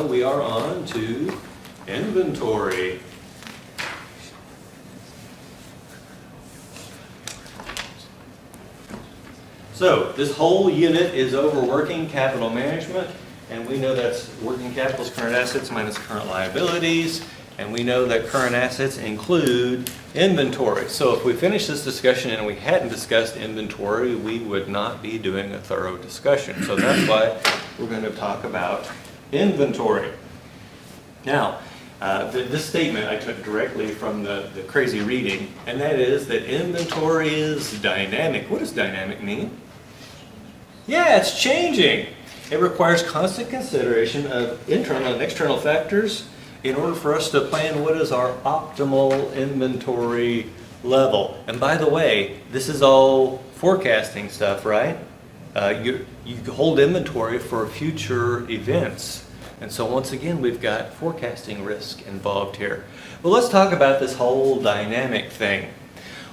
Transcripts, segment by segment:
now we are on to inventory. So this whole unit is over working capital management, and we know that's working capital's current assets minus current liabilities, and we know that current assets include inventory. So if we finish this discussion and we hadn't discussed inventory, we would not be doing a thorough discussion. So that's why we're going to talk about inventory. Now, this statement I took directly from the crazy reading, and that is that inventory is dynamic. What does dynamic mean? Yeah, it's changing. It requires constant consideration of internal and external factors in order for us to plan what is our optimal inventory level. And by the way, this is all forecasting stuff, right? You hold inventory for future events. And so once again, we've got forecasting risk involved here. Well, let's talk about this whole dynamic thing.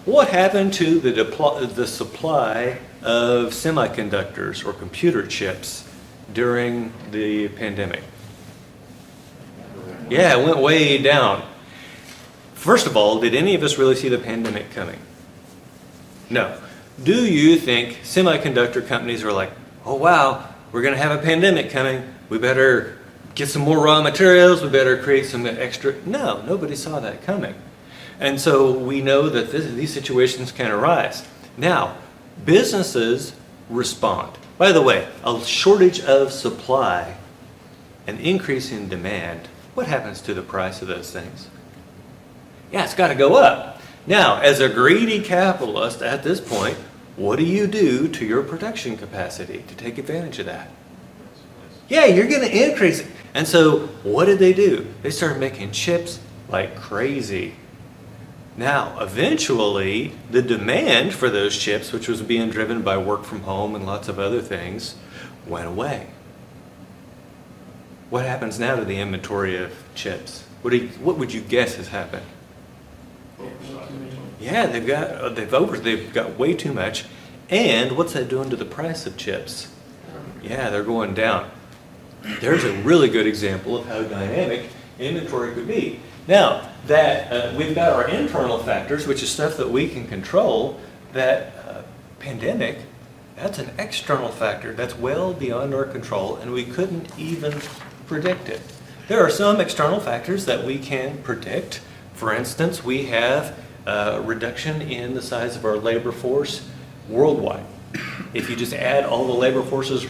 What happened to the supply of semiconductors or computer chips during the pandemic? Yeah, it went way down. First of all, did any of us really see the pandemic coming? No. Do you think semiconductor companies are like, oh wow, we're going to have a pandemic coming, we better get some more raw materials, we better create some extra? No, nobody saw that coming. And so we know that these situations can arise. Now, businesses respond. By the way, a shortage of supply, an increase in demand, what happens to the price of those things? Yeah, it's got to go up. Now, as a greedy capitalist at this point, what do you do to your production capacity to take advantage of that? Yeah, you're going to increase it. And so what did they do? They started making chips like crazy. Now, eventually, the demand for those chips, which was being driven by work from home and lots of other things, went away. What happens now to the inventory of chips? What would you guess has happened? Yeah, they've got way too much. And what's that doing to the price of chips? Yeah, they're going down. There's a really good example of how dynamic inventory could be. Now, that we've got our internal factors, which is stuff that we can control. That pandemic, that's an external factor that's well beyond our control, and we couldn't even predict it. There are some external factors that we can predict. For instance, we have a reduction in the size of our labor force worldwide. If you just add all the labor forces,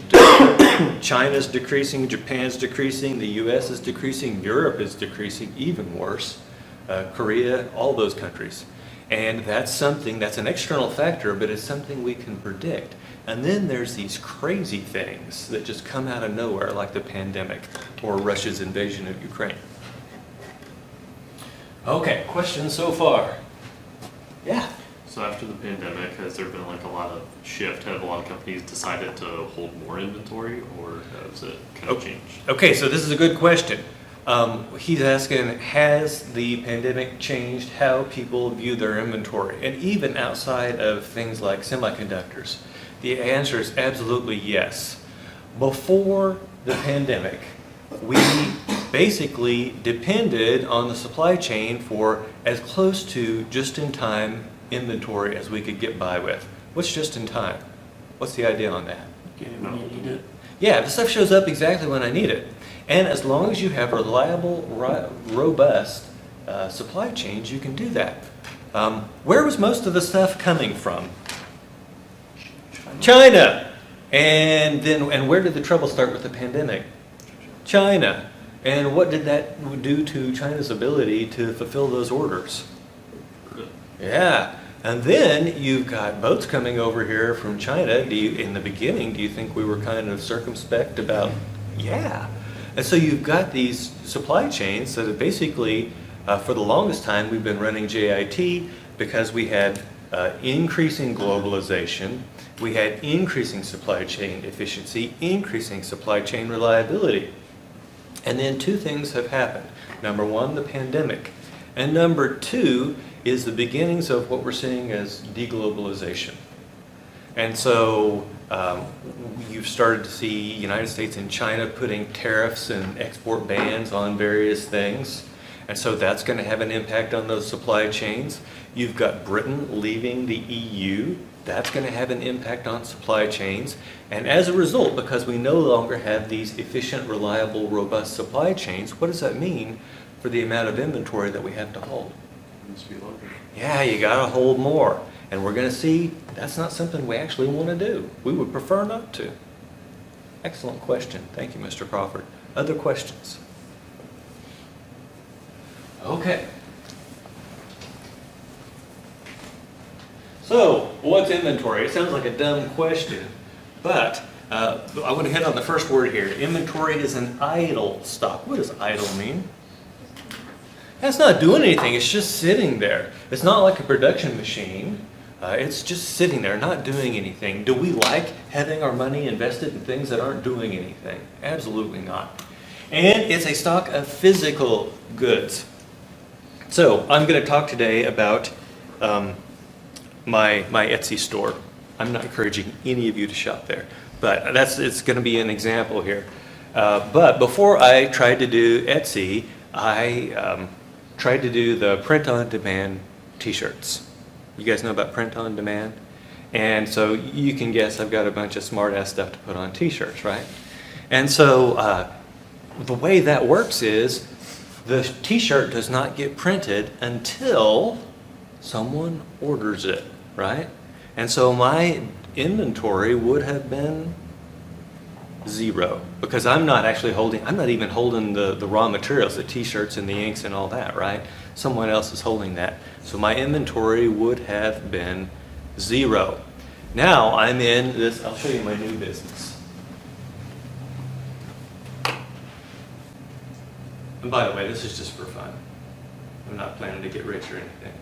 China's decreasing, Japan's decreasing, the US is decreasing, Europe is decreasing, even worse, Korea, all those countries. And that's an external factor, but it's something we can predict. And then there's these crazy things that just come out of nowhere, like the pandemic or Russia's invasion of Ukraine. Okay, questions so far? Yeah. So after the pandemic, has there been like a lot of shift? Have a lot of companies decided to hold more inventory, or has it kind of changed? Okay, so this is a good question. He's asking, has the pandemic changed how people view their inventory? And even outside of things like semiconductors, the answer is absolutely yes. Before the pandemic, we basically depended on the supply chain for as close to just-in-time inventory as we could get by with. What's just in time? What's the idea on that? Get it when you need it. Yeah, the stuff shows up exactly when I need it. And as long as you have reliable, robust supply chains, you can do that. Where was most of the stuff coming from? China. And where did the trouble start with the pandemic? China. And what did that do to China's ability to fulfill those orders? Yeah. And then you've got boats coming over here from China. In the beginning, do you think we were kind of circumspect about? Yeah. And so you've got these supply chains that have basically, for the longest time, we've been running JIT because we had increasing globalization, we had increasing supply chain efficiency, increasing supply chain reliability. And then two things have happened. Number one, the pandemic. And number two is the beginnings of what we're seeing as deglobalization. And so you've started to see United States and China putting tariffs and export bans on various things. And so that's going to have an impact on those supply chains. You've got Britain leaving the EU. That's going to have an impact on supply chains. And as a result, because we no longer have these efficient, reliable, robust supply chains, what does that mean for the amount of inventory that we have to hold? Must be longer. Yeah, you got to hold more. And we're going to see that's not something we actually want to do. We would prefer not to. Excellent question. Thank you, Mr. Crawford. Other questions? Okay. So, what's inventory? It sounds like a dumb question, but I want to hit on the first word here. Inventory is an idle stock. What does idle mean? That's not doing anything. It's just sitting there. It's not like a production machine. It's just sitting there, not doing anything. Do we like having our money invested in things that aren't doing anything? Absolutely not. And it's a stock of physical goods. So I'm going to talk today about my Etsy store. I'm not encouraging any of you to shop there, but it's going to be an example here. But before I tried to do Etsy, I tried to do the print-on-demand t-shirts. You guys know about print-on-demand? And so you can guess I've got a bunch of smart-ass stuff to put on t-shirts, right? And so the way that works is the t-shirt does not get printed until someone orders it, right? And so my inventory would have been 0 because I'm not even holding the raw materials, the t-shirts and the inks and all that, right? Someone else is holding that. So my inventory would have been 0. Now I'm in this, I'll show you my new business. And by the way, this is just for fun. I'm not planning to get rich or anything.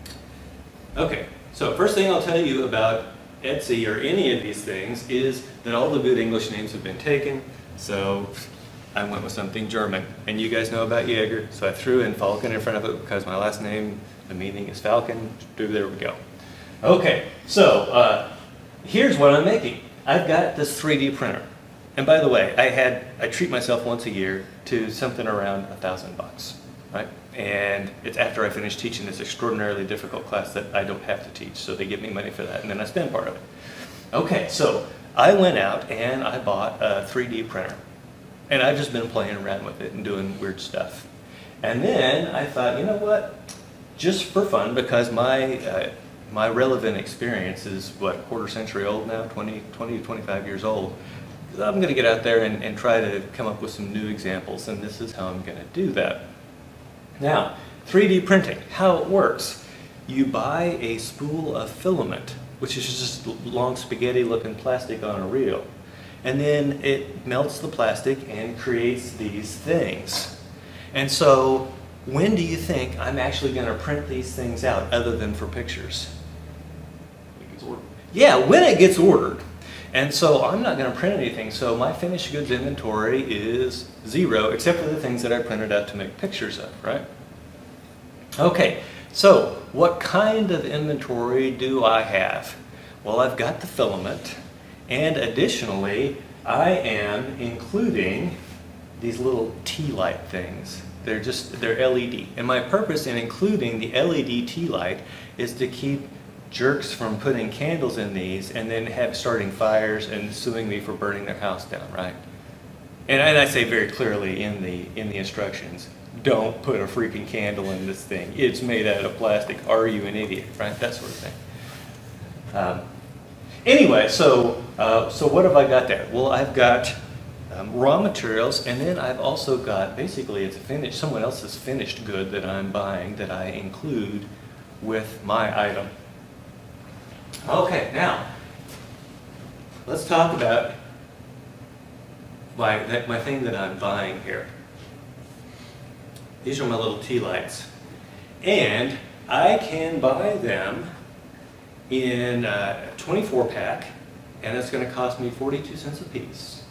Okay, so first thing I'll tell you about Etsy or any of these things is that all the good English names have been taken, so I went with something German. And you guys know about Jaeger, so I threw in Falcon in front of it because my last name, the meaning is Falcon. There we go. Okay, so here's what I'm making. I've got this 3D printer. And by the way, I treat myself once a year to something around $1,000, right? And it's after I finish teaching this extraordinarily difficult class that I don't have to teach, so they give me money for that, and then I spend part of it. Okay, so I went out and I bought a 3D printer, and I've just been playing around with it and doing weird stuff. And then I thought, you know what? Just for fun, because my relevant experience is, what, quarter century old now, 20 to 25 years old. I'm going to get out there and try to come up with some new examples, and this is how I'm going to do that. Now, 3D printing, how it works. You buy a spool of filament, which is just long spaghetti-looking plastic on a reel, and then it melts the plastic and creates these things. And so, when do you think I'm actually going to print these things out, other than for pictures? It gets ordered. Yeah, when it gets ordered. And so I'm not going to print anything, so my finished goods inventory is 0, except for the things that I printed out to make pictures of, right? Okay, so what kind of inventory do I have? Well, I've got the filament, and additionally, I am including these little tea light things. They're LED. And my purpose in including the LED tea light is to keep jerks from putting candles in these and then starting fires and suing me for burning their house down, right? And I say very clearly in the instructions, don't put a freaking candle in this thing. It's made out of plastic. Are you an idiot, right? That sort of thing. Anyway, so what have I got there? Well, I've got raw materials, and then I've also got, basically it's someone else's finished good that I'm buying that I include with my item. Okay, now, let's talk about my thing that I'm buying here. These are my little tea lights. And I can buy them in a 24-pack, and it's going to cost me 42 cents a piece.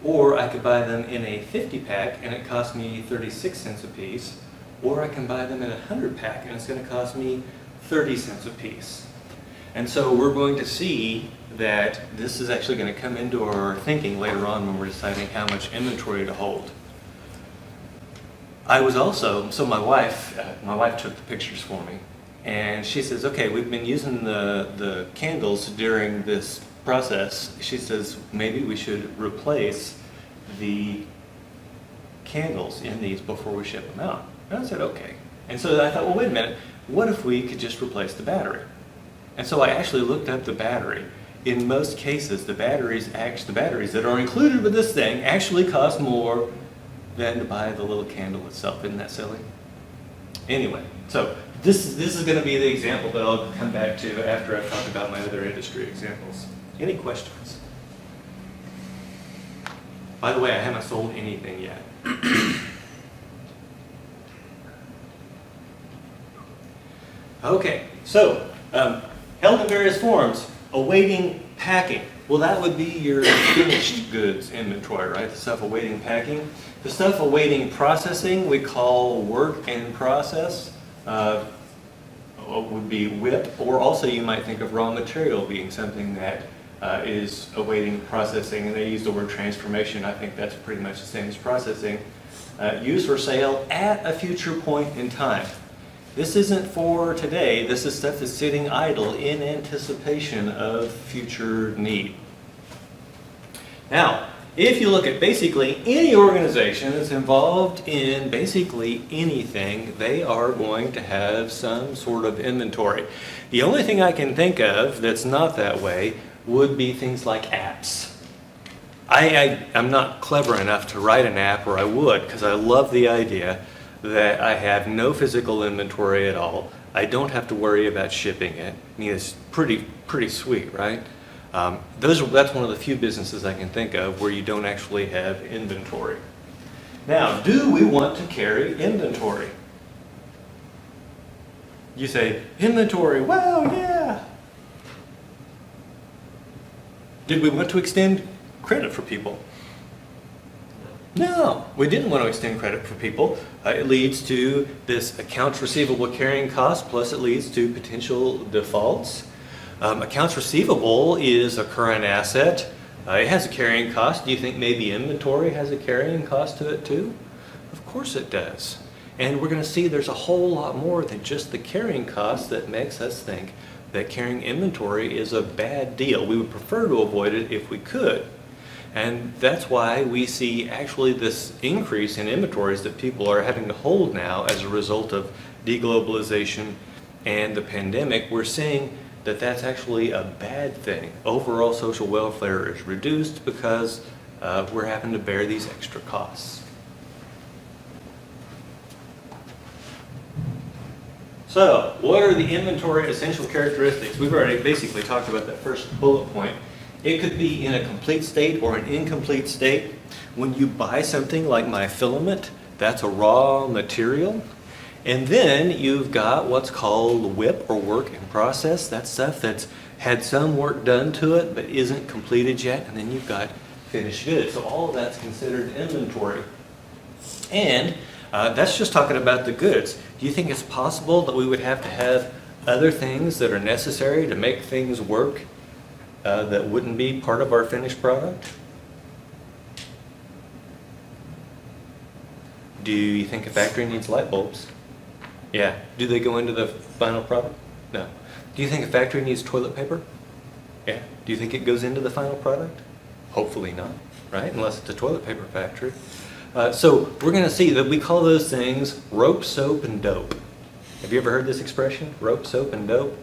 Or I could buy them in a 50-pack, and it costs me 36 cents a piece. Or I can buy them in a 100-pack, and it's going to cost me 30 cents a piece. And so we're going to see that this is actually going to come into our thinking later on when we're deciding how much inventory to hold. I was also, so my wife took the pictures for me, and she says, okay, we've been using the candles during this process. She says, maybe we should replace the candles in these before we ship them out. And I said, okay. And so I thought, well, wait a minute, what if we could just replace the battery? And so I actually looked up the battery. In most cases, the batteries that are included with this thing actually cost more than to buy the little candle itself. Isn't that silly? Anyway, so this is going to be the example that I'll come back to after I've talked about my other industry examples. Any questions? By the way, I haven't sold anything yet. Okay, so held in various forms, awaiting packing. Well, that would be your finished goods inventory, right? The stuff awaiting packing. The stuff awaiting processing we call work in process. Would be WIP, or also you might think of raw material being something that is awaiting processing, and they use the word transformation. I think that's pretty much the same as processing. Use or sale at a future point in time. This isn't for today. This is stuff that's sitting idle in anticipation of future need. Now, if you look at basically any organization that's involved in basically anything, they are going to have some sort of inventory. The only thing I can think of that's not that way would be things like apps. I'm not clever enough to write an app, or I would, because I love the idea that I have no physical inventory at all. I don't have to worry about shipping it. I mean, it's pretty sweet, right? That's one of the few businesses I can think of where you don't actually have inventory. Now, do we want to carry inventory? You say, inventory, well, yeah. Did we want to extend credit for people? No, we didn't want to extend credit for people. It leads to this accounts receivable carrying cost, plus it leads to potential defaults. Accounts receivable is a current asset. It has a carrying cost. Do you think maybe inventory has a carrying cost to it too? Of course it does. And we're going to see there's a whole lot more than just the carrying cost that makes us think that carrying inventory is a bad deal. We would prefer to avoid it if we could. And that's why we see actually this increase in inventories that people are having to hold now as a result of deglobalization and the pandemic. We're seeing that that's actually a bad thing. Overall social welfare is reduced because we're having to bear these extra costs. So, what are the inventory essential characteristics? We've already basically talked about that first bullet point. It could be in a complete state or an incomplete state. When you buy something like my filament, that's a raw material. And then you've got what's called WIP, or work in process. That's stuff that's had some work done to it but isn't completed yet. And then you've got finished goods. So all of that's considered inventory. And that's just talking about the goods. Do you think it's possible that we would have to have other things that are necessary to make things work that wouldn't be part of our finished product? Do you think a factory needs light bulbs? Yeah. Do they go into the final product? No. Do you think a factory needs toilet paper? Yeah. Do you think it goes into the final product? Hopefully not, right? Unless it's a toilet paper factory. So we're going to see that we call those things rope, soap, and dope. Have you ever heard this expression? Rope, soap, and dope?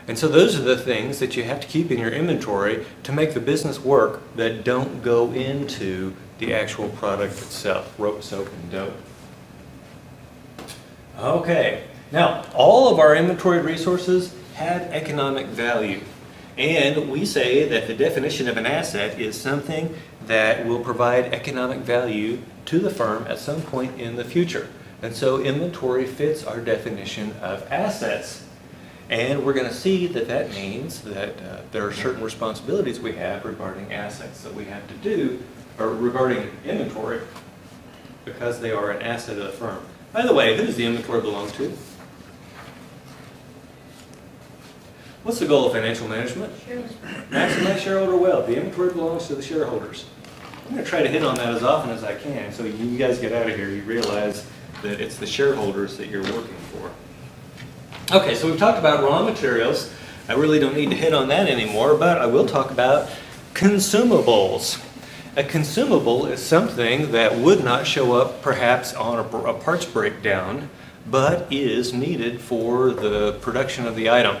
And so those are the things that you have to keep in your inventory to make the business work that don't go into the actual product itself. Rope, soap, and dope. Okay. Now, all of our inventory resources have economic value. And we say that the definition of an asset is something that will provide economic value to the firm at some point in the future. And so inventory fits our definition of assets. And we're going to see that that means that there are certain responsibilities we have regarding assets that we have to do, or regarding inventory, because they are an asset of the firm. By the way, who does the inventory belong to? What's the goal of financial management? Maximize shareholder wealth. The inventory belongs to the shareholders. I'm going to try to hit on that as often as I can, so you guys get out of here, you realize that it's the shareholders that you're working for. Okay, so we've talked about raw materials. I really don't need to hit on that anymore, but I will talk about consumables. A consumable is something that would not show up perhaps on a parts breakdown, but is needed for the production of the item.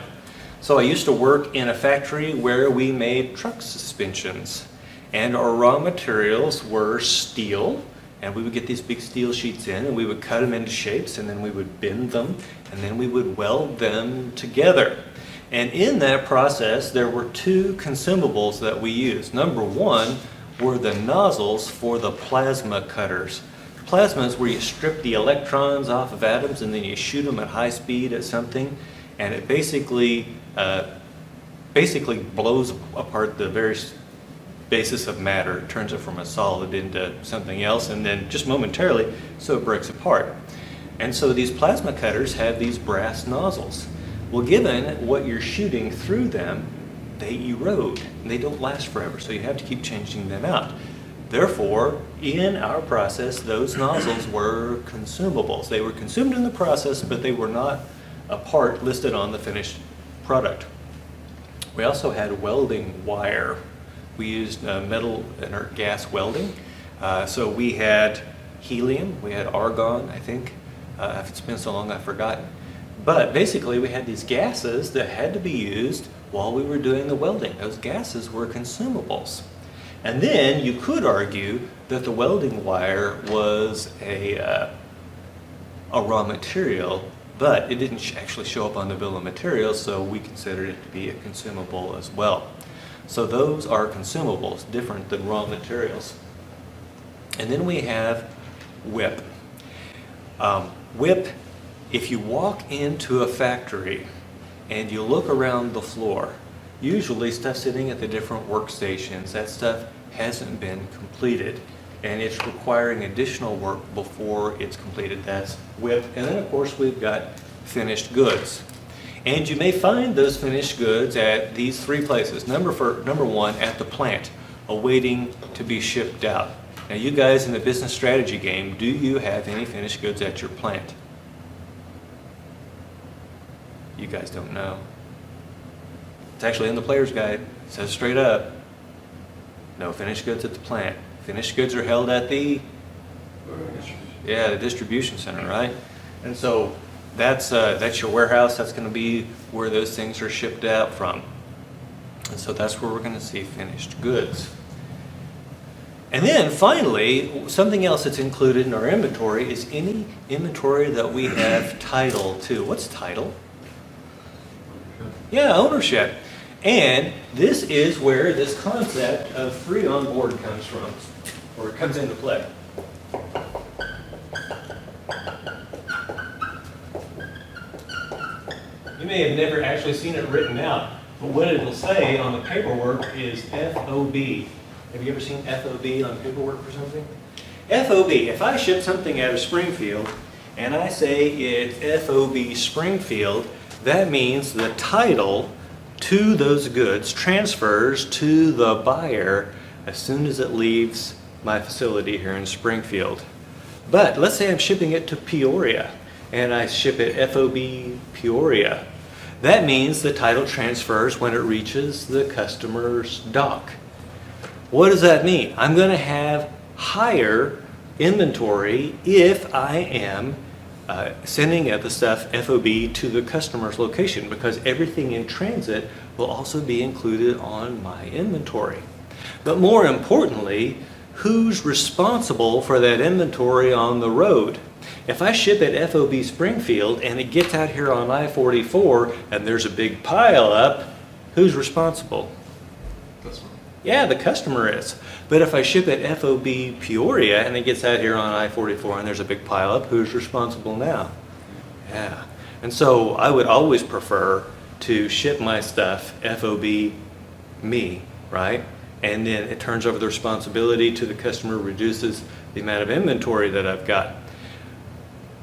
So I used to work in a factory where we made truck suspensions, and our raw materials were steel, and we would get these big steel sheets in, and we would cut them into shapes, and then we would bend them, and then we would weld them together. And in that process, there were two consumables that we used. Number one were the nozzles for the plasma cutters. Plasma is where you strip the electrons off of atoms and then you shoot them at high speed at something, and it basically blows apart the various basis of matter. It turns it from a solid into something else, and then just momentarily, so it breaks apart. And so these plasma cutters have these brass nozzles. Well, given what you're shooting through them, they erode, and they don't last forever, so you have to keep changing them out. Therefore, in our process, those nozzles were consumables. They were consumed in the process, but they were not a part listed on the finished product. We also had welding wire. We used metal inert gas welding. So we had helium, we had argon, I think. It's been so long I've forgotten. But basically we had these gases that had to be used while we were doing the welding. Those gases were consumables. And then you could argue that the welding wire was a raw material, but it didn't actually show up on the bill of materials, so we considered it to be a consumable as well. So those are consumables, different than raw materials. And then we have WIP. WIP, if you walk into a factory and you look around the floor, usually stuff sitting at the different workstations, that stuff hasn't been completed, and it's requiring additional work before it's completed. That's WIP. And then of course we've got finished goods. And you may find those finished goods at these three places. Number one, at the plant, awaiting to be shipped out. Now you guys in the business strategy game, do you have any finished goods at your plant? You guys don't know. It's actually in the player's guide. It says straight up, no finished goods at the plant. Finished goods are held at the distribution center, right? And so that's your warehouse. That's going to be where those things are shipped out from. And so that's where we're going to see finished goods. And then finally, something else that's included in our inventory is any inventory that we have title to. What's title? Yeah, ownership. And this is where this concept of free on board comes from, or it comes into play. You may have never actually seen it written out, but what it will say on the paperwork is FOB. Have you ever seen FOB on paperwork for something? FOB, if I ship something out of Springfield and I say it's FOB Springfield, that means the title to those goods transfers to the buyer as soon as it leaves my facility here in Springfield. But let's say I'm shipping it to Peoria and I ship it FOB Peoria. That means the title transfers when it reaches the customer's dock. What does that mean? I'm going to have higher inventory if I am sending the stuff FOB to the customer's location, because everything in transit will also be included on my inventory. But more importantly, who's responsible for that inventory on the road? If I ship it FOB Springfield and it gets out here on I-44 and there's a big pile up, who's responsible? Yeah, the customer is. But if I ship it FOB Peoria and it gets out here on I-44 and there's a big pile up, who's responsible now? Yeah. And so I would always prefer to ship my stuff FOB me, right? And then it turns over the responsibility to the customer, reduces the amount of inventory that I've got.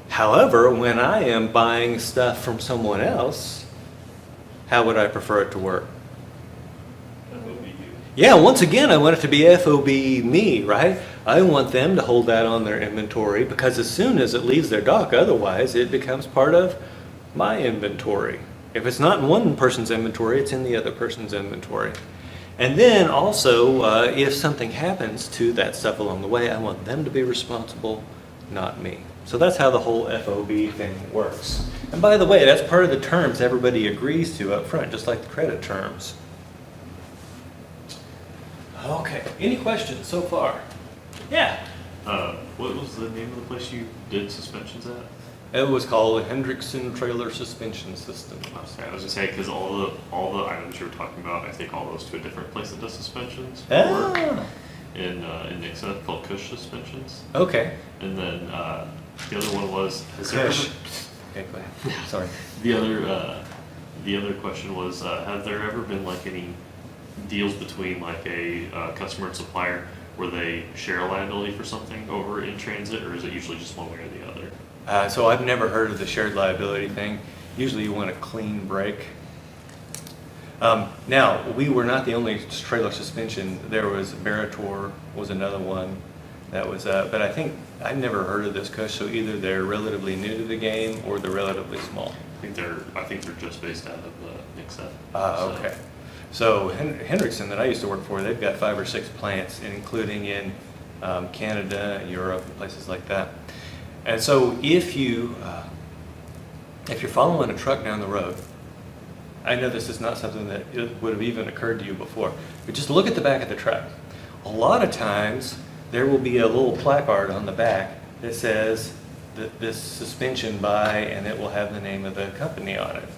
However, when I am buying stuff from someone else, How would I prefer it to work? That would be you. Yeah, once again, I want it to be FOB me, right? I want them to hold that on their inventory because as soon as it leaves their dock, otherwise it becomes part of my inventory. If it's not in one person's inventory, it's in the other person's inventory. And then also, if something happens to that stuff along the way, I want them to be responsible, not me. So that's how the whole FOB thing works. And by the way, that's part of the terms everybody agrees to up front, just like the credit terms. Okay, any questions so far? Yeah. What was the name of the place you did suspensions at? It was called Hendrickson Trailer Suspension System. I'm sorry, I was gonna say, because all the items you were talking about, I think all those to a different place that does suspensions. Ah, In Nixa, called Cush Suspensions. okay. And then, the other one was, has there Kush. ever, Okay, go ahead. Sorry. the other question was, have there ever been like any deals between like a customer and supplier where they share a liability for something over in transit, or is it usually just one way or the other? So I've never heard of the shared liability thing. Usually you want a clean break. Now, we were not the only trailer suspension. There was Veritor was another one that was, but I think I've never heard of this Cush, so either they're relatively new to the game or they're relatively small. I think they're just based out of Nixa. Okay. So Hendrickson that I used to work for, they've got 5 or 6 plants, including in Canada and Europe and places like that. And so if you're following a truck down the road, I know this is not something that would have even occurred to you before, but just look at the back of the truck. A lot of times there will be a little placard on the back that says that this suspension by, and it will have the name of the company on it.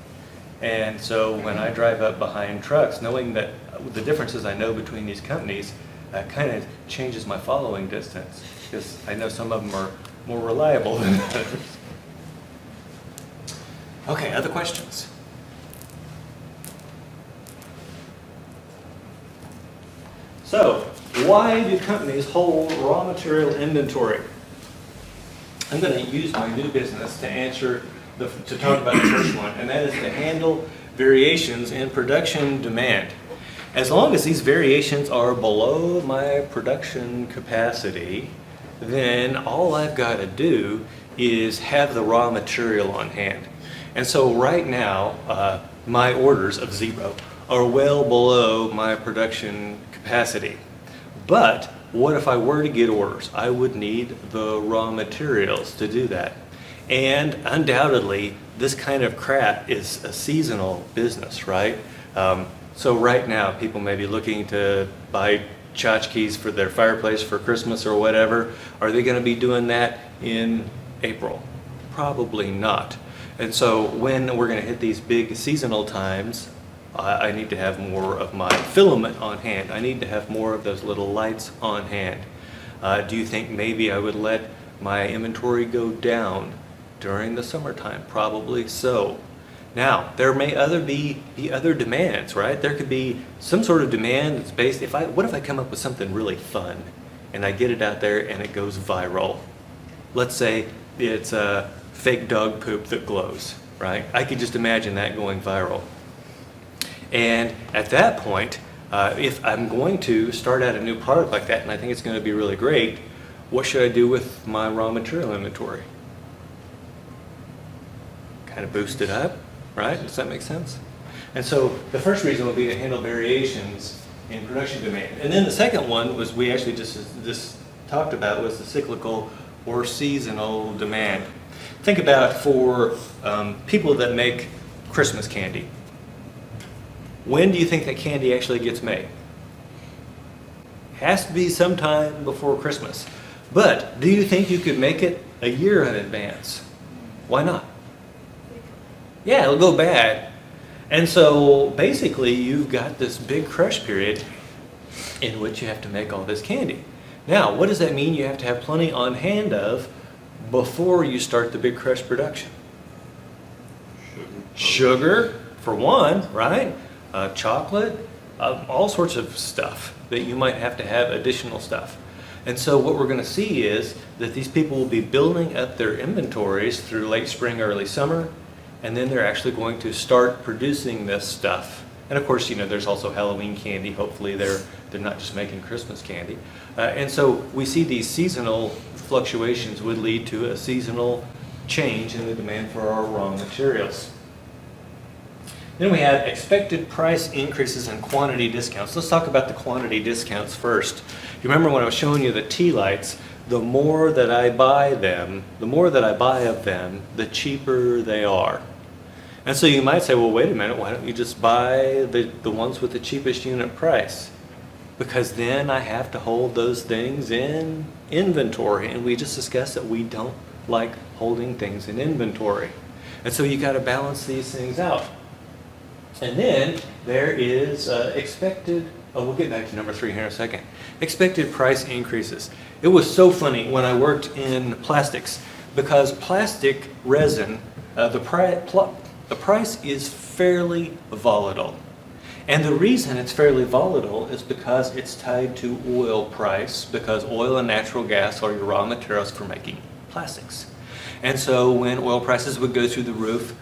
And so when I drive up behind trucks, knowing that the differences I know between these companies kind of changes my following distance, because I know some of them are more reliable than others. Okay, other questions? So, why do companies hold raw material inventory? I'm going to use my new business to answer to talk about the first one, and that is to handle variations in production demand. As long as these variations are below my production capacity, then all I've got to do is have the raw material on hand. And so right now, my orders of 0 are well below my production capacity. But what if I were to get orders? I would need the raw materials to do that. And undoubtedly, this kind of crap is a seasonal business, right? So right now, people may be looking to buy tchotchkes for their fireplace for Christmas or whatever. Are they going to be doing that in April? Probably not. And so when we're going to hit these big seasonal times, I need to have more of my filament on hand. I need to have more of those little lights on hand. Do you think maybe I would let my inventory go down during the summertime? Probably so. Now, there may be other demands, right? There could be some sort of demand that's based, what if I come up with something really fun and I get it out there and it goes viral? Let's say it's a fake dog poop that glows, right? I could just imagine that going viral. And at that point, if I'm going to start out a new product like that and I think it's going to be really great, what should I do with my raw material inventory? Kind of boost it up, right? Does that make sense? And so the first reason would be to handle variations in production demand. And then the second one was we actually just talked about was the cyclical or seasonal demand. Think about for people that make Christmas candy. When do you think that candy actually gets made? Has to be sometime before Christmas. But do you think you could make it a year in advance? Why not? Yeah, it'll go bad. And so basically you've got this big crush period in which you have to make all this candy. Now, what does that mean you have to have plenty on hand of before you start the big crush production? Sugar, for one, right? Chocolate, all sorts of stuff that you might have to have additional stuff. And so what we're going to see is that these people will be building up their inventories through late spring, early summer, and then they're actually going to start producing this stuff. And of course, there's also Halloween candy. Hopefully they're not just making Christmas candy. And so we see these seasonal fluctuations would lead to a seasonal change in the demand for our raw materials. Then we have expected price increases and quantity discounts. Let's talk about the quantity discounts first. You remember when I was showing you the tea lights, the more that I buy of them, the cheaper they are. And so you might say, well, wait a minute, why don't you just buy the ones with the cheapest unit price? Because then I have to hold those things in inventory, and we just discussed that we don't like holding things in inventory. And so you got to balance these things out. And then there is we'll get back to number 3 here in a second. Expected price increases. It was so funny when I worked in plastics, because plastic resin, the price is fairly volatile. And the reason it's fairly volatile is because it's tied to oil price, because oil and natural gas are your raw materials for making plastics. And so when oil prices would go through the roof,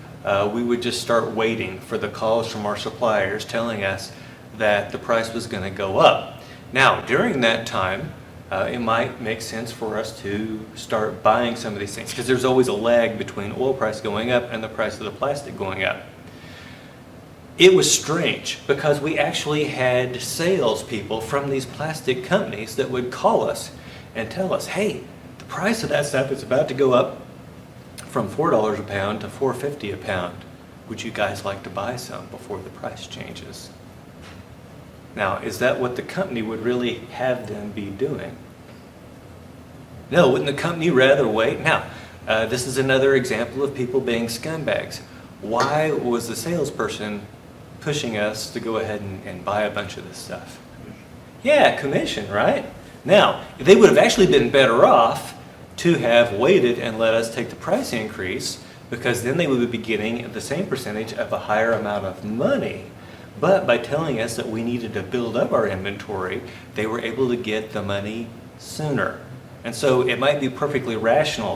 we would just start waiting for the calls from our suppliers telling us that the price was going to go up. Now, during that time, it might make sense for us to start buying some of these things, because there's always a lag between oil price going up and the price of the plastic going up. It was strange, because we actually had salespeople from these plastic companies that would call us and tell us, hey, the price of that stuff is about to go up from $4 a pound to $4.50 a pound. Would you guys like to buy some before the price changes? Now, is that what the company would really have them be doing? No, wouldn't the company rather wait? Now, this is another example of people being scumbags. Why was the salesperson pushing us to go ahead and buy a bunch of this stuff? Yeah, commission, right? Now, they would have actually been better off to have waited and let us take the price increase, because then they would be getting the same percentage of a higher amount of money. But by telling us that we needed to build up our inventory, they were able to get the money sooner. And so it might be perfectly rational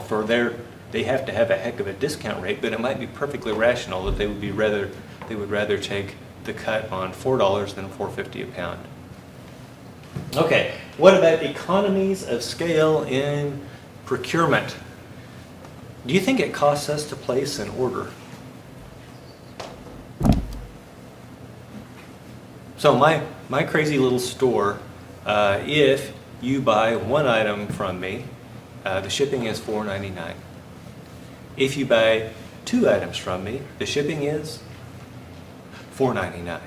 they have to have a heck of a discount rate, but it might be perfectly rational that they would rather take the cut on $4 than $4.50 a pound. Okay, what about economies of scale in procurement? Do you think it costs us to place an order? So my crazy little store, if you buy one item from me, the shipping is $4.99. If you buy 2 items from me, the shipping is $4.99.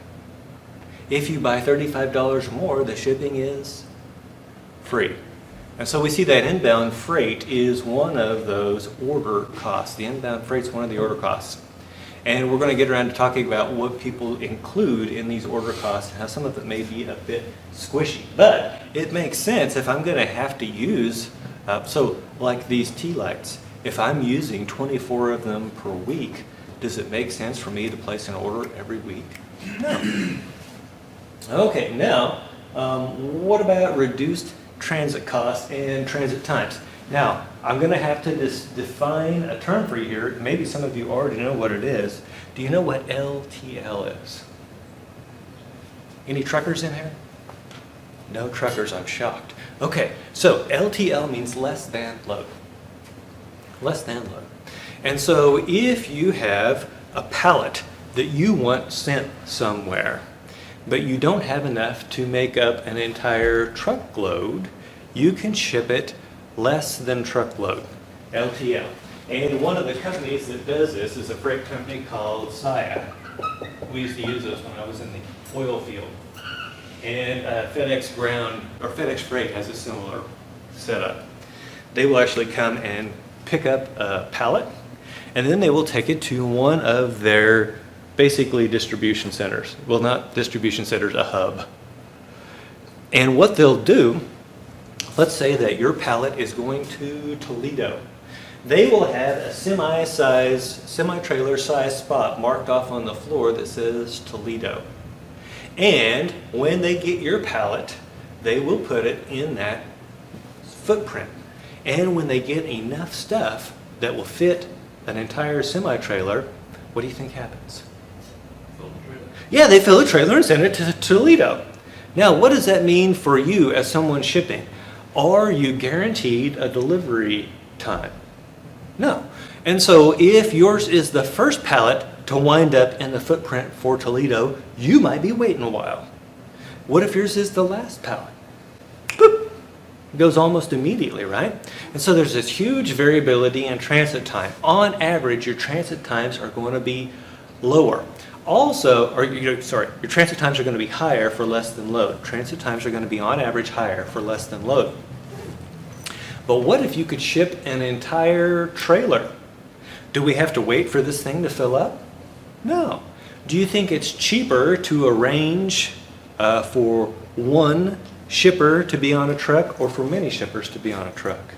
If you buy $35 more, the shipping is free. And so we see that inbound freight is one of those order costs. The inbound freight is one of the order costs. And we're going to get around to talking about what people include in these order costs and how some of it may be a bit squishy. But it makes sense if I'm going to have to use, so like these tea lights, if I'm using 24 of them per week, does it make sense for me to place an order every week? No. Okay, now, what about reduced transit costs and transit times? Now, I'm going to have to define a term for you here. Maybe some of you already know what it is. Do you know what LTL is? Any truckers in here? No truckers, I'm shocked. Okay, so LTL means less than load. Less than load. And so if you have a pallet that you want sent somewhere, but you don't have enough to make up an entire truckload, you can ship it less than truckload, LTL. And one of the companies that does this is a freight company called Saia. We used to use those when I was in the oil field. And FedEx Freight has a similar setup. They will actually come and pick up a pallet, and then they will take it to one of their basically distribution centers. Well, not distribution centers, a hub. And what they'll do, let's say that your pallet is going to Toledo. They will have a semi-trailer size spot marked off on the floor that says Toledo. And when they get your pallet, they will put it in that footprint. And when they get enough stuff that will fit an entire semi-trailer, what do you think happens? Yeah, they fill a trailer and send it to Toledo. Now, what does that mean for you as someone shipping? Are you guaranteed a delivery time? No. And so if yours is the first pallet to wind up in the footprint for Toledo, you might be waiting a while. What if yours is the last pallet? Boop! It goes almost immediately, right? And so there's this huge variability in transit time. On average, your transit times are going to be lower. Also, your transit times are going to be higher for less than load. Transit times are going to be on average higher for less than load. But what if you could ship an entire trailer? Do we have to wait for this thing to fill up? No. Do you think it's cheaper to arrange for one shipper to be on a truck or for many shippers to be on a truck?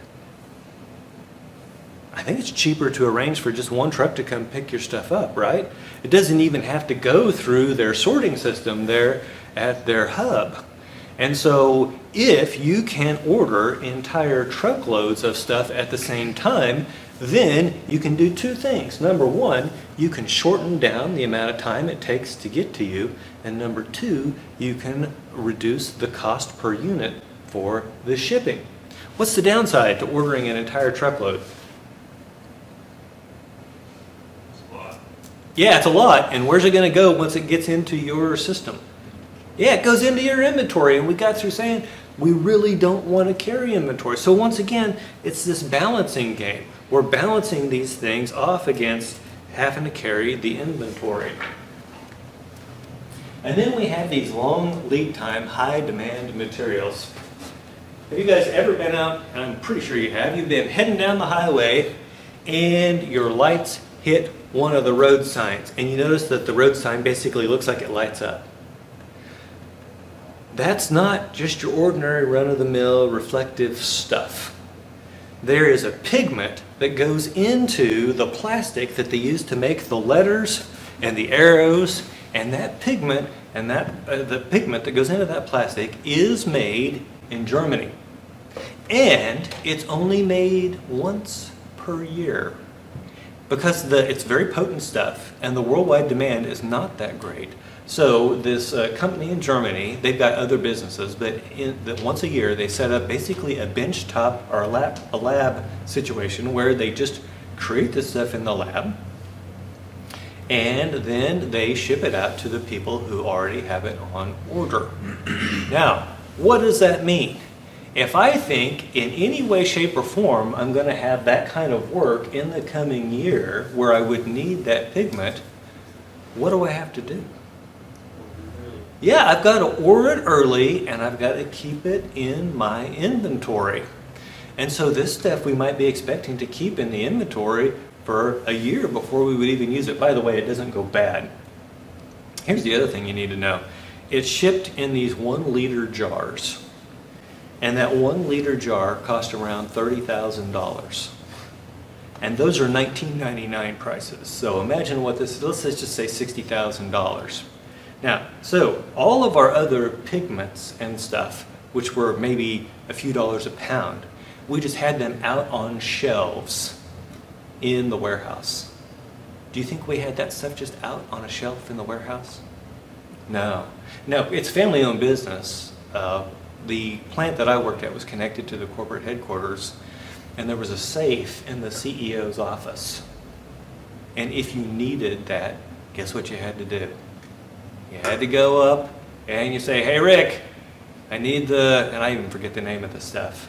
I think it's cheaper to arrange for just one truck to come pick your stuff up, right? It doesn't even have to go through their sorting system there at their hub. And so if you can order entire truckloads of stuff at the same time, then you can do two things. Number one, you can shorten down the amount of time it takes to get to you. And number two, you can reduce the cost per unit for the shipping. What's the downside to ordering an entire truckload? Yeah, it's a lot. And where's it going to go once it gets into your system? Yeah, it goes into your inventory. And we got through saying we really don't want to carry inventory. So once again, it's this balancing game. We're balancing these things off against having to carry the inventory. And then we have these long lead time, high demand materials. Have you guys ever been out, and I'm pretty sure you have, you've been heading down the highway and your lights hit one of the road signs, and you notice that the road sign basically looks like it lights up. That's not just your ordinary run-of-the-mill reflective stuff. There is a pigment that goes into the plastic that they use to make the letters and the arrows, and that pigment and the pigment that goes into that plastic is made in Germany. And it's only made once per year. Because it's very potent stuff and the worldwide demand is not that great. So this company in Germany, they've got other businesses, but that once a year they set up basically a bench top or a lab situation where they just create this stuff in the lab and then they ship it out to the people who already have it on order. Now, what does that mean? If I think in any way, shape, or form I'm going to have that kind of work in the coming year where I would need that pigment, what do I have to do? Yeah, I've got to order it early and I've got to keep it in my inventory. And so this stuff we might be expecting to keep in the inventory for a year before we would even use it. By the way, it doesn't go bad. Here's the other thing you need to know. It's shipped in these 1 liter jars. And that 1 liter jar cost around $30,000. And those are $19.99 prices. So imagine what this is. Let's just say $60,000. Now, so all of our other pigments and stuff, which were maybe a few dollars a pound, we just had them out on shelves in the warehouse. Do you think we had that stuff just out on a shelf in the warehouse? No. No, it's family-owned business. The plant that I worked at was connected to the corporate headquarters, and there was a safe in the CEO's office. And if you needed that, guess what you had to do? You had to go up and you say, "Hey Rick, I need and I even forget the name of the stuff.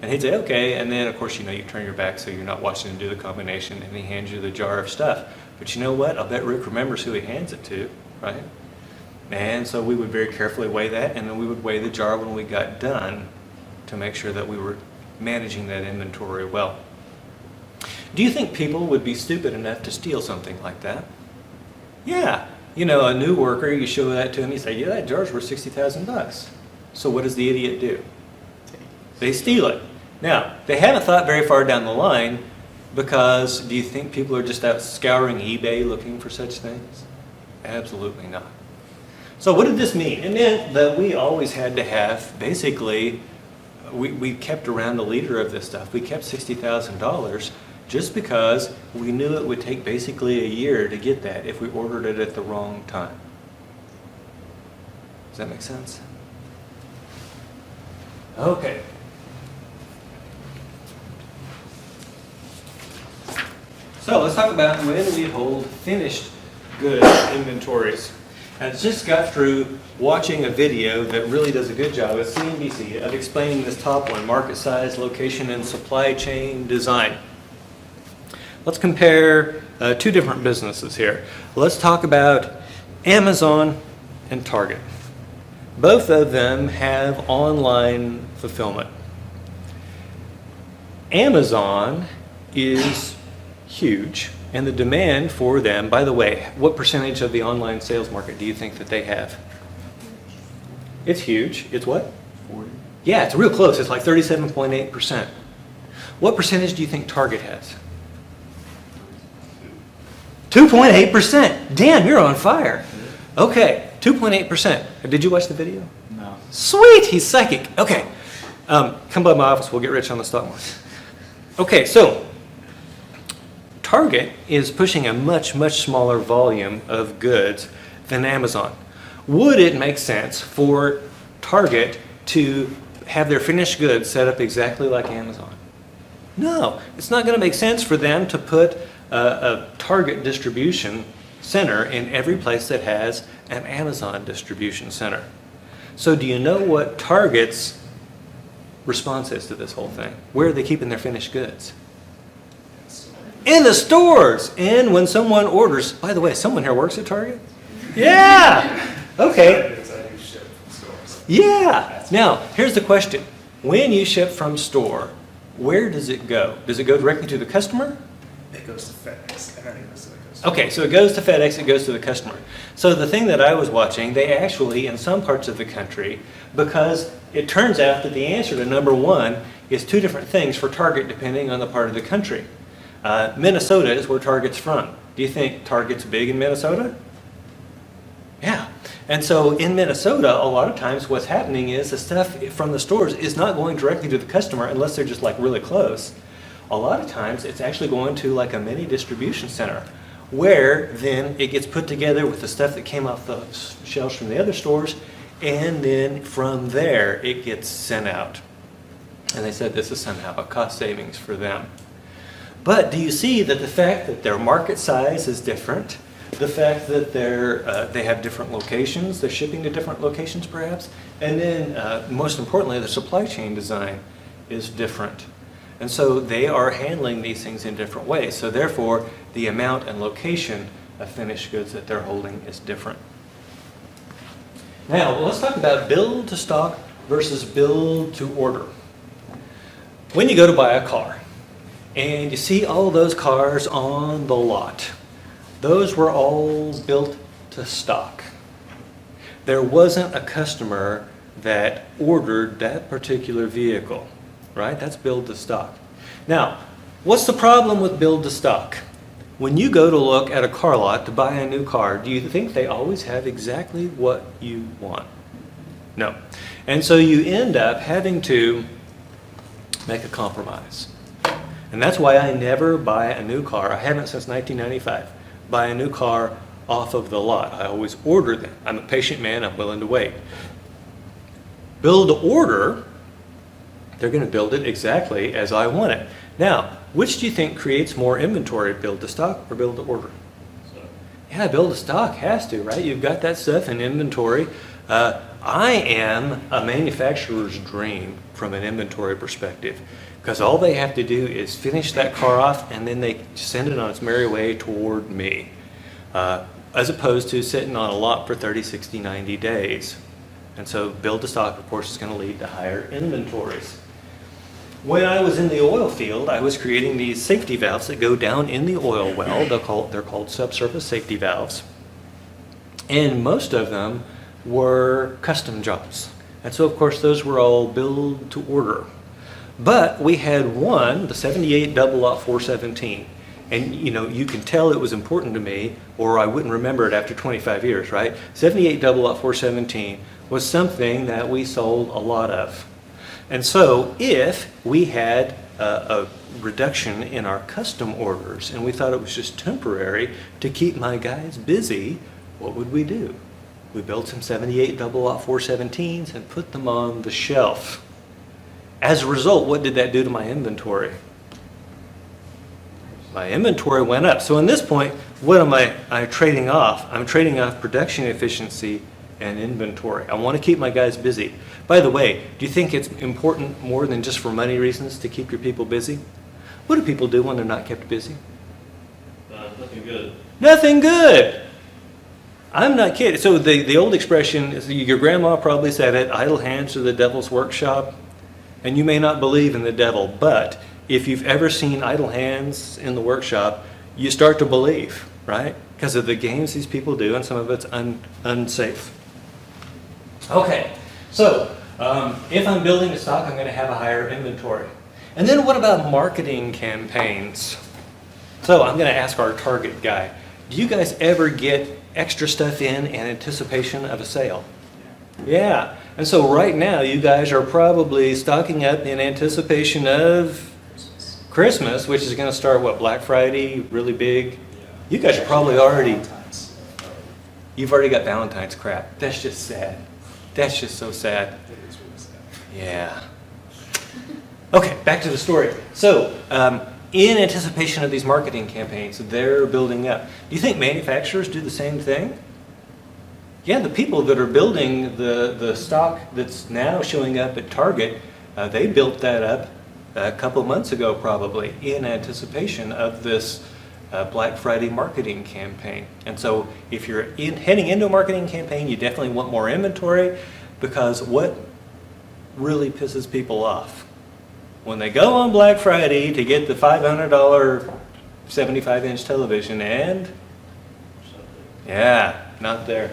And he'd say, "Okay," and then of course, you turn your back so you're not watching him do the combination, and he hands you the jar of stuff. But you know what? I'll bet Rick remembers who he hands it to, right? And so we would very carefully weigh that, and then we would weigh the jar when we got done to make sure that we were managing that inventory well. Do you think people would be stupid enough to steal something like that? Yeah. A new worker, you show that to him, you say, "Yeah, that jar's worth $60,000. So what does the idiot do? They steal it. Now, they haven't thought very far down the line, because do you think people are just out scouring eBay looking for such things? Absolutely not. So what did this mean? It meant that we always had to have, basically, we kept around a liter of this stuff. We kept $60,000, just because we knew it would take basically a year to get that if we ordered it at the wrong time. Does that make sense? Okay. So let's talk about when we hold finished goods inventories. I just got through watching a video that really does a good job at CNBC of explaining this top one, market size, location, and supply chain design. Let's compare two different businesses here. Let's talk about Amazon and Target. Both of them have online fulfillment. Amazon is huge, and the demand for them, by the way, what percentage of the online sales market do you think that they have? It's huge. It's what? 40. Yeah, it's real close. It's like 37.8%. What percentage do you think Target has? 2.8%. Damn, you're on fire. Okay, 2.8%. Did you watch the video? No. Sweet, he's psychic. Okay, come by my office. We'll get rich on the stock market. Okay, so Target is pushing a much, much smaller volume of goods than Amazon. Would it make sense for Target to have their finished goods set up exactly like Amazon? No, it's not going to make sense for them to put a Target distribution center in every place that has an Amazon distribution center. So do you know what Target's response is to this whole thing? Where are they keeping their finished goods? In the stores. And when someone orders, by the way, someone here works at Target? Yeah. Okay. Yeah. Now, here's the question. When you ship from store, where does it go? Does it go directly to the customer? It goes to FedEx, and then it goes to the customer. Okay, so it goes to FedEx, it goes to the customer. So the thing that I was watching, they actually, in some parts of the country, because it turns out that the answer to number one is two different things for Target depending on the part of the country. Minnesota is where Target's from. Do you think Target's big in Minnesota? Yeah. And so in Minnesota, a lot of times what's happening is the stuff from the stores is not going directly to the customer unless they're just like really close. A lot of times it's actually going to like a mini distribution center where then it gets put together with the stuff that came off the shelves from the other stores, and then from there it gets sent out. And they said this is somehow a cost savings for them. But do you see that the fact that their market size is different, the fact that they have different locations, they're shipping to different locations perhaps, and then most importantly, the supply chain design is different. And so they are handling these things in different ways. So therefore, the amount and location of finished goods that they're holding is different. Now, let's talk about build to stock versus build to order. When you go to buy a car, and you see all those cars on the lot, those were all built to stock. There wasn't a customer that ordered that particular vehicle, right? That's build to stock. Now, what's the problem with build to stock? When you go to look at a car lot to buy a new car, do you think they always have exactly what you want? No. And so you end up having to make a compromise. And that's why I never buy a new car. I haven't since 1995. Buy a new car off of the lot. I always order them. I'm a patient man. I'm willing to wait. Build to order, they're going to build it exactly as I want it. Now, which do you think creates more inventory, build to stock or build to order? Yeah, build to stock has to, right? You've got that stuff in inventory. I am a manufacturer's dream from an inventory perspective, because all they have to do is finish that car off and then they send it on its merry way toward me, as opposed to sitting on a lot for 30, 60, 90 days. And so build to stock, of course, is going to lead to higher inventories. When I was in the oil field, I was creating these safety valves that go down in the oil well. They're called subsurface safety valves. And most of them were custom jobs. And so, of course, those were all build to order. But we had one, the 78 double lot 417. And you can tell it was important to me, or I wouldn't remember it after 25 years, right? 78 double lot 417 was something that we sold a lot of. And so if we had a reduction in our custom orders, and we thought it was just temporary to keep my guys busy. What would we do? We built some 78 double-aught 417s and put them on the shelf. As a result, what did that do to my inventory? My inventory went up. So in this point, what am I trading off? I'm trading off production efficiency and inventory. I want to keep my guys busy. By the way, do you think it's important more than just for money reasons to keep your people busy? What do people do when they're not kept busy? Nothing good. Nothing good. I'm not kidding. So the old expression, is your grandma probably said it, idle hands are the devil's workshop. And you may not believe in the devil, but if you've ever seen idle hands in the workshop, you start to believe, right? Because of the games these people do, and some of it's unsafe. Okay, so if I'm building a stock, I'm going to have a higher inventory. And then what about marketing campaigns? So I'm going to ask our target guy, do you guys ever get extra stuff in anticipation of a sale? Yeah. And so right now, you guys are probably stocking up in anticipation of Christmas, which is going to start, what, Black Friday, really big? You guys are probably already, you've already got Valentine's crap. That's just sad. That's just so sad. Yeah. Okay, back to the story. So, in anticipation of these marketing campaigns, they're building up. Do you think manufacturers do the same thing? Yeah, the people that are building the stock that's now showing up at Target, they built that up a couple of months ago probably in anticipation of this Black Friday marketing campaign. And so if you're heading into a marketing campaign, you definitely want more inventory, because what really pisses people off? When they go on Black Friday to get the $500 75-inch television and, yeah, not there.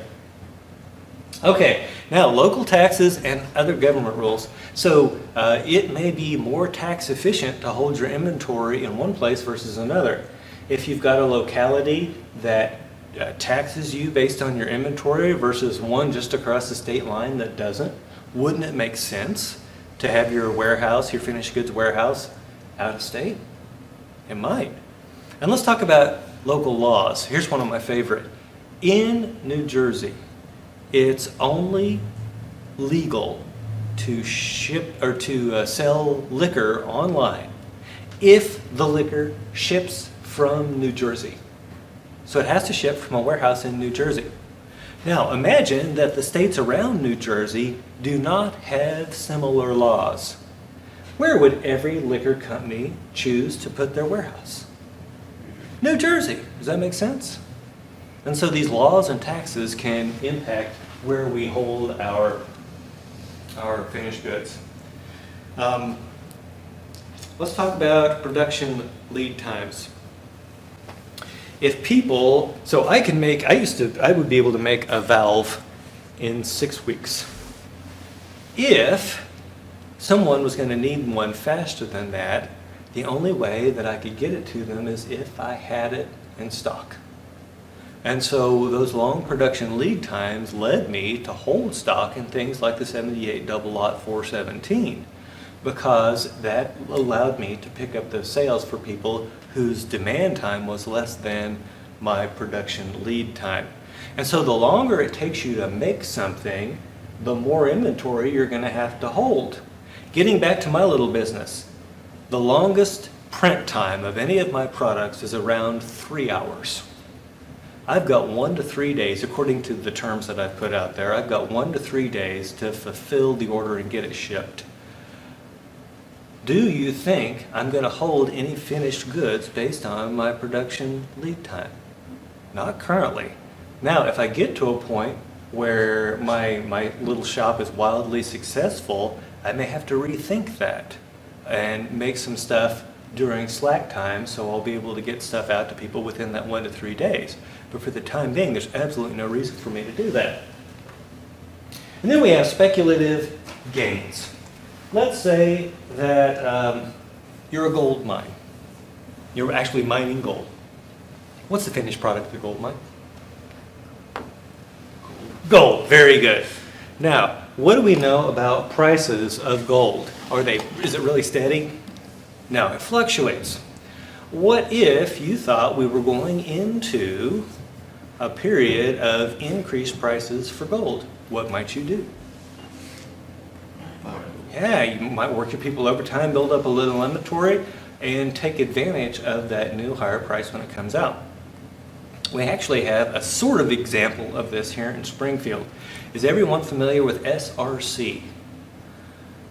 Okay, now local taxes and other government rules. So it may be more tax efficient to hold your inventory in one place versus another. If you've got a locality that taxes you based on your inventory versus one just across the state line that doesn't, wouldn't it make sense to have your warehouse, your finished goods warehouse, out of state? It might. And let's talk about local laws. Here's one of my favorite. In New Jersey, it's only legal to ship or to sell liquor online if the liquor ships from New Jersey. So it has to ship from a warehouse in New Jersey. Now imagine that the states around New Jersey do not have similar laws. Where would every liquor company choose to put their warehouse? New Jersey. Does that make sense? And so these laws and taxes can impact where we hold our finished goods. Let's talk about production lead times. If people, so I would be able to make a valve in 6 weeks. If someone was going to need one faster than that, the only way that I could get it to them is if I had it in stock. And so those long production lead times led me to hold stock in things like the 78 double-aught 417, because that allowed me to pick up those sales for people whose demand time was less than my production lead time. And so the longer it takes you to make something, the more inventory you're going to have to hold. Getting back to my little business, the longest print time of any of my products is around 3 hours. I've got 1 to 3 days, according to the terms that I've put out there, I've got 1 to 3 days to fulfill the order and get it shipped. Do you think I'm going to hold any finished goods based on my production lead time? Not currently. Now, if I get to a point where my little shop is wildly successful, I may have to rethink that and make some stuff during slack time, so I'll be able to get stuff out to people within that 1 to 3 days. But for the time being, there's absolutely no reason for me to do that. And then we have speculative gains. Let's say that you're a gold mine. You're actually mining gold. What's the finished product of the gold mine? Gold, very good. Now, what do we know about prices of gold? Is it really steady? Now, it fluctuates. What if you thought we were going into a period of increased prices for gold? What might you do? Yeah, you might work your people overtime, build up a little inventory, and take advantage of that new higher price when it comes out. We actually have a sort of example of this here in Springfield. Is everyone familiar with SRC?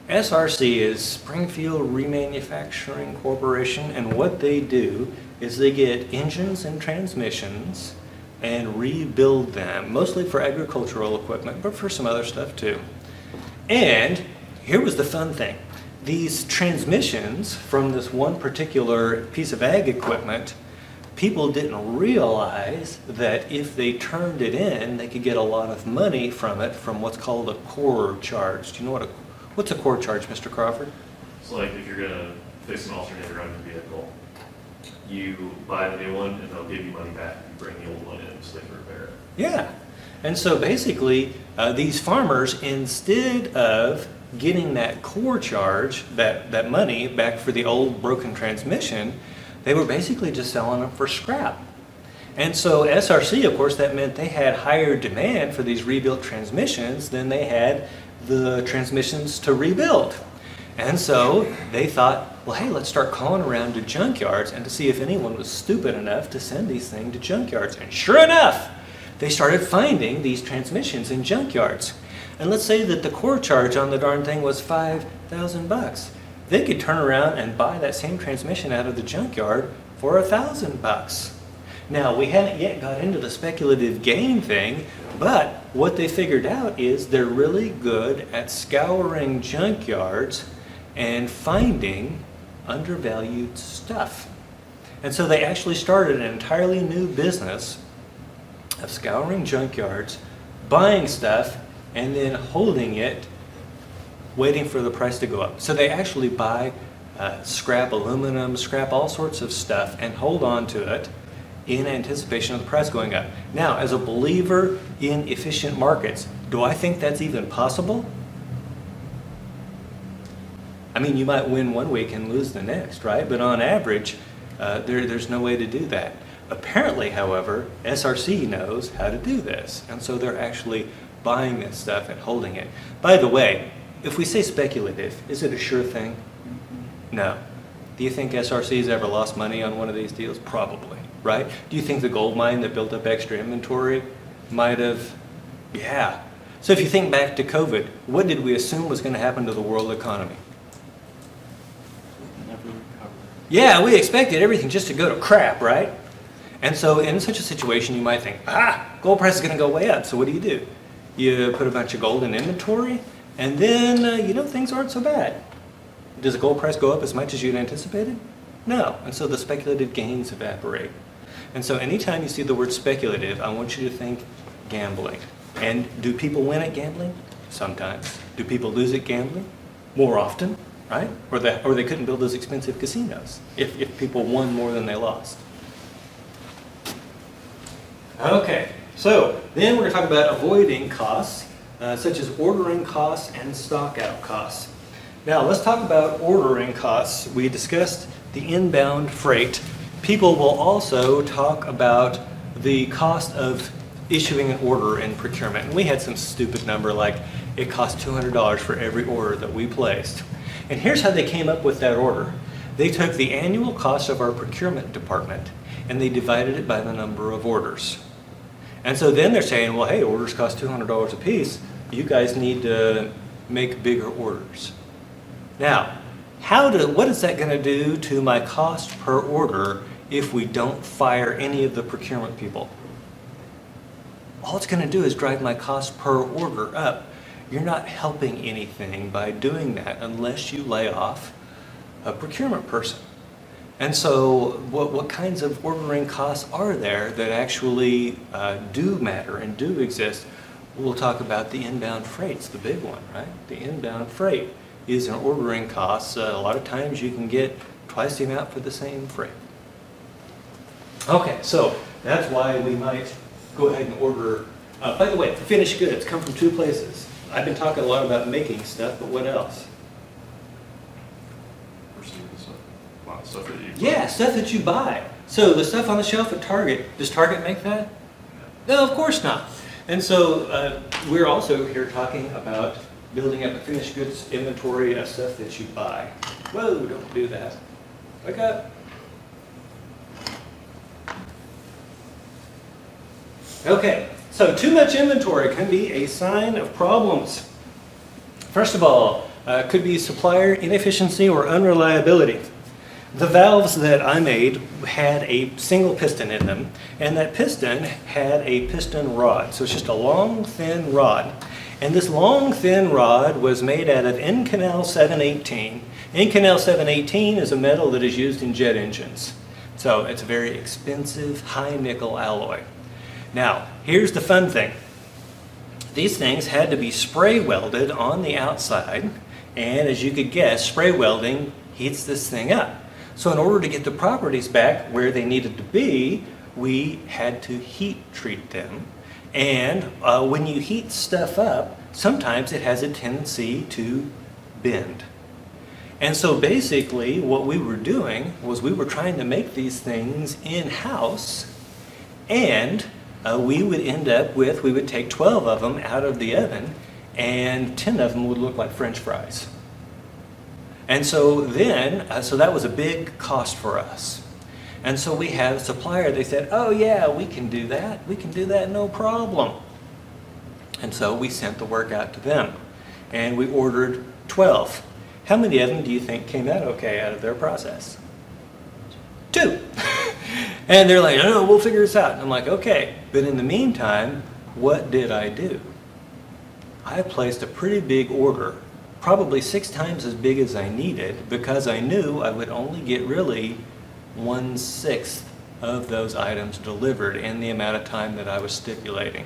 SRC is Springfield Remanufacturing Corporation, and what they do is they get engines and transmissions and rebuild them, mostly for agricultural equipment, but for some other stuff too. And here was the fun thing. These transmissions from this one particular piece of ag equipment, people didn't realize that if they turned it in, they could get a lot of money from it from what's called a core charge. Do you know what's a core charge, Mr. Crawford? It's like if you're gonna fix an alternator on your vehicle, you buy the new one and they'll give you money back. You bring the old one in so they can repair it. Yeah. And so basically, these farmers, instead of getting that core charge, that money back for the old broken transmission, they were basically just selling them for scrap. And so SRC, of course, that meant they had higher demand for these rebuilt transmissions than they had the transmissions to rebuild. And so they thought, well, hey, let's start calling around to junkyards and to see if anyone was stupid enough to send these things to junkyards. And sure enough, they started finding these transmissions in junkyards. And let's say that the core charge on the darn thing was $5,000. They could turn around and buy that same transmission out of the junkyard for $1,000. Now, we haven't yet got into the speculative gain thing, but what they figured out is they're really good at scouring junkyards and finding undervalued stuff. And so they actually started an entirely new business of scouring junkyards, buying stuff, and then holding it, waiting for the price to go up. So they actually buy scrap aluminum, scrap all sorts of stuff, and hold on to it in anticipation of the price going up. Now, as a believer in efficient markets, do I think that's even possible? I mean, you might win one week and lose the next, right? But on average, there's no way to do that. Apparently, however, SRC knows how to do this, and so they're actually buying this stuff and holding it. By the way, if we say speculative, is it a sure thing? No. Do you think SRC's ever lost money on one of these deals? Probably, right? Do you think the gold mine that built up extra inventory might have? Yeah. So if you think back to COVID, what did we assume was going to happen to the world economy? Yeah, we expected everything just to go to crap, right? And so in such a situation, you might think, gold price is going to go way up. So what do? You put a bunch of gold in inventory, and then, things aren't so bad. Does the gold price go up as much as you'd anticipated? No. And so the speculative gains evaporate. And so anytime you see the word speculative, I want you to think gambling. And do people win at gambling? Sometimes. Do people lose at gambling? More often, right? Or they couldn't build those expensive casinos if people won more than they lost. Okay, so then we're going to talk about avoiding costs, such as ordering costs and stock out costs. Now let's talk about ordering costs. We discussed the inbound freight. People will also talk about the cost of issuing an order in procurement. And we had some stupid number like it cost $200 for every order that we placed. And here's how they came up with that order. They took the annual cost of our procurement department and they divided it by the number of orders. And so then they're saying, well, hey, orders cost $200 a piece. You guys need to make bigger orders. Now, what is that going to do to my cost per order if we don't fire any of the procurement people? All it's going to do is drive my cost per order up. You're not helping anything by doing that unless you lay off a procurement person. And so what kinds of ordering costs are there that actually do matter and do exist? We'll talk about the inbound freight's the big one, right? The inbound freight is an ordering cost. A lot of times you can get twice the amount for the same freight. Okay, so that's why we might go ahead and order. By the way, finished goods come from two places. I've been talking a lot about making stuff, but what else? stuff that you. Yeah, stuff that you buy. So the stuff on the shelf at Target, does Target make that? No, of course not. And so we're also here talking about building up a finished goods inventory of stuff that you buy. Whoa, don't do that. Wake up. Okay, so too much inventory can be a sign of problems. First of all, could be supplier inefficiency or unreliability. The valves that I made had a single piston in them, and that piston had a piston rod. So it's just a long, thin rod. And this long, thin rod was made out of Inconel 718. Inconel 718 is a metal that is used in jet engines. So it's a very expensive, high nickel alloy. Now, here's the fun thing. These things had to be spray welded on the outside, and as you could guess, spray welding heats this thing up. So in order to get the properties back where they needed to be, we had to heat treat them. And when you heat stuff up, sometimes it has a tendency to bend. And so basically what we were doing was we were trying to make these things in-house, and we would end up with, we would take 12 of them out of the oven, and 10 of them would look like French fries. And so then, so that was a big cost for us. And so we had a supplier, they said, oh yeah, we can do that, no problem. And so we sent the work out to them, and we ordered 12. How many of them do you think came out okay out of their process? 2. And they're like, no, we'll figure this out. And I'm like, okay. But in the meantime, what did I do? I placed a pretty big order, probably 6 times as big as I needed, because I knew I would only get really 1/6 of those items delivered in the amount of time that I was stipulating.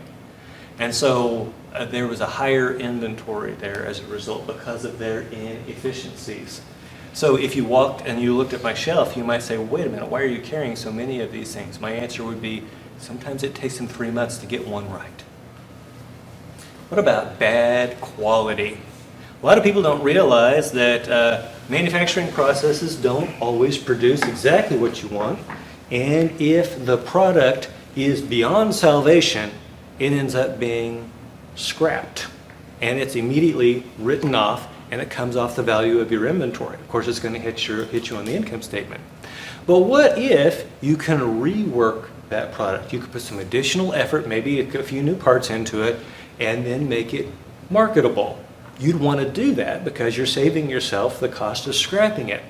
And so there was a higher inventory there as a result because of their inefficiencies. So if you walked and you looked at my shelf, you might say, well, wait a minute, why are you carrying so many of these things? My answer would be, sometimes it takes them 3 months to get one right. What about bad quality? A lot of people don't realize that manufacturing processes don't always produce exactly what you want, and if the product is beyond salvation, it ends up being scrapped, and it's immediately written off, and it comes off the value of your inventory. Of course, it's going to hit you on the income statement. But what if you can rework that product? You could put some additional effort, maybe a few new parts into it, and then make it marketable. You'd want to do that because you're saving yourself the cost of scrapping it.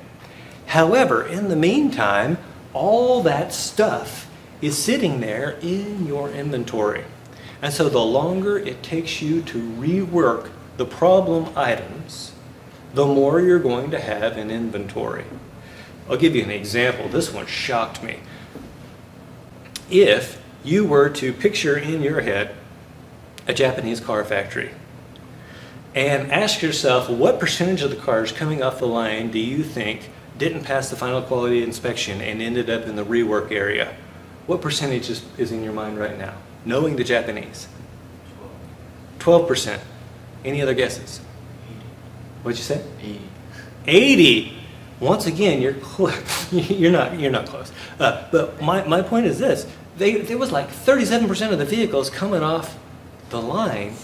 However, in the meantime, all that stuff is sitting there in your inventory. And so the longer it takes you to rework the problem items, the more you're going to have in inventory. I'll give you an example. This one shocked me. If you were to picture in your head a Japanese car factory and ask yourself what percentage of the cars coming off the line do you think didn't pass the final quality inspection and ended up in the rework area? What percentage is in your mind right now, knowing the Japanese? 12%. Any other guesses? What'd you say? 80. Once again, you're close. you're not close. But my point is this: there was like 37% of the vehicles coming off the line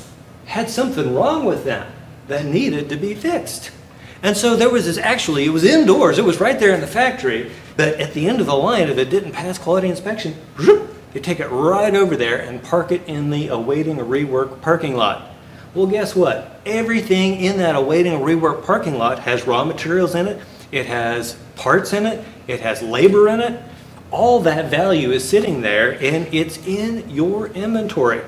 had something wrong with them that needed to be fixed. And so there was this, actually, it was indoors, it was right there in the factory, but at the end of the line, if it didn't pass quality inspection, you take it right over there and park it in the awaiting a rework parking lot. Well, guess what? Everything in that awaiting a rework parking lot has raw materials in it, it has parts in it, it has labor in it. All that value is sitting there, and it's in your inventory.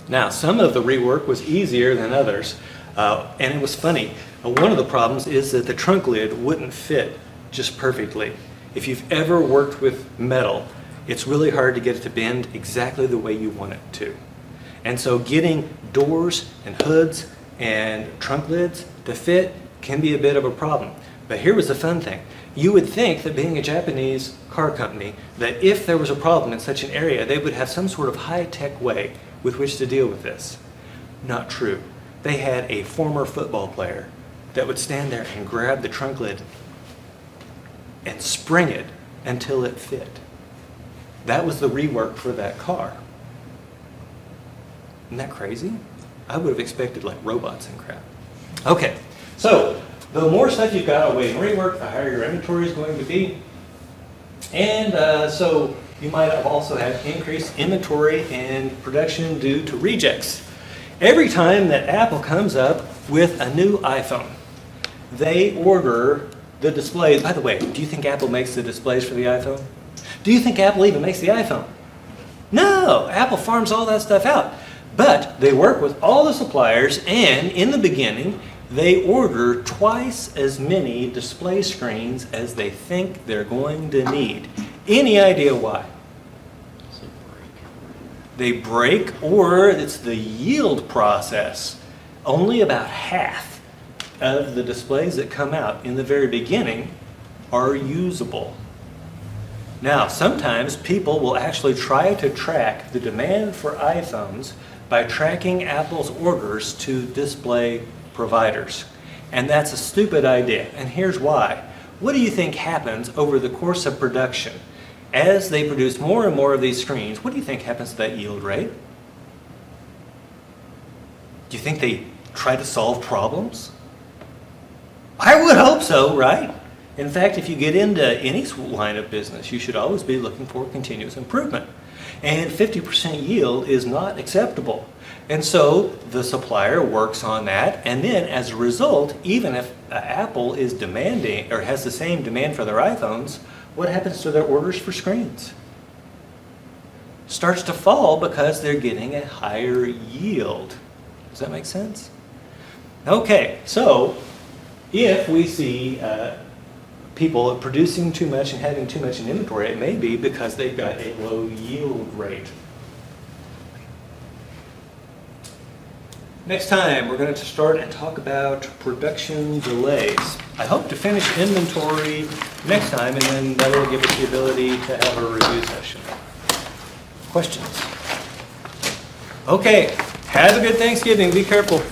Now, some of the rework was easier than others, and it was funny. One of the problems is that the trunk lid wouldn't fit just perfectly. If you've ever worked with metal, it's really hard to get it to bend exactly the way you want it to. And so getting doors and hoods and trunk lids to fit can be a bit of a problem. But here was the fun thing. You would think that being a Japanese car company, that if there was a problem in such an area, they would have some sort of high-tech way with which to deal with this. Not true. They had a former football player that would stand there and grab the trunk lid and spring it until it fit. That was the rework for that car. Isn't that crazy? I would have expected like robots and crap. Okay, so the more stuff you've got away in rework, the higher your inventory is going to be. And so you might have also had increased inventory and production due to rejects. Every time that Apple comes up with a new iPhone, they order the displays. By the way, do you think Apple makes the displays for the iPhone? Do you think Apple even makes the iPhone? No, Apple farms all that stuff out. But they work with all the suppliers, and in the beginning, they order twice as many display screens as they think they're going to need. Any idea why? They break, or it's the yield process. Only about half of the displays that come out in the very beginning are usable. Now, sometimes people will actually try to track the demand for iPhones by tracking Apple's orders to display providers. And that's a stupid idea, and here's why. What do you think happens over the course of production? As they produce more and more of these screens, what do you think happens to that yield rate? Do you think they try to solve problems? I would hope so, right? In fact, if you get into any line of business, you should always be looking for continuous improvement. And 50% yield is not acceptable. And so the supplier works on that, and then as a result, even if Apple is demanding or has the same demand for their iPhones, what happens to their orders for screens? Starts to fall because they're getting a higher yield. Does that make sense? Okay, so if we see people producing too much and having too much in inventory, it may be because they've got a low yield rate. Next time, we're going to start and talk about production delays. I hope to finish inventory next time, and then that will give us the ability to have a review session. Questions? Okay, have a good Thanksgiving. Be careful.